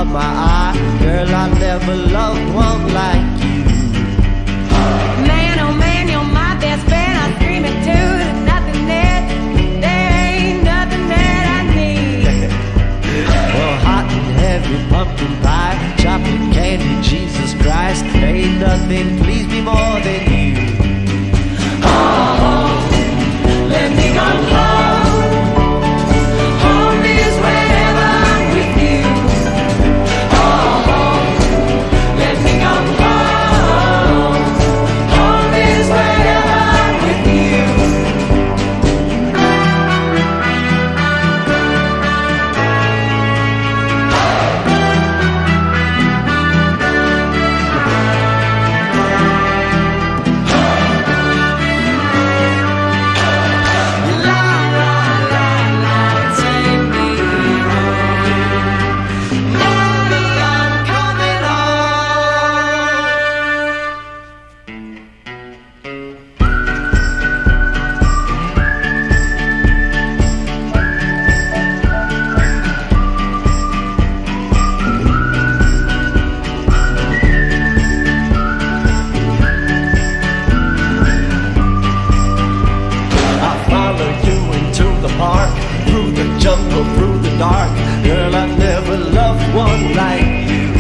my eye. Girl, I never loved one like you. Man, oh man, you're my best friend. I scream it too. There's nothing that, there ain't nothing that I need. Well, hot and heavy pumpkin pie, chocolate candy, Jesus Christ, ain't nothing please me more than you. Oh, let me go home. Home is wherever I'm with you. Oh, let me go home. Home is wherever I'm with you. La la la la, take me home. Mommy, I'm coming home. I followed you into the park, through the jungle, through the dark. Girl, I never loved one like you.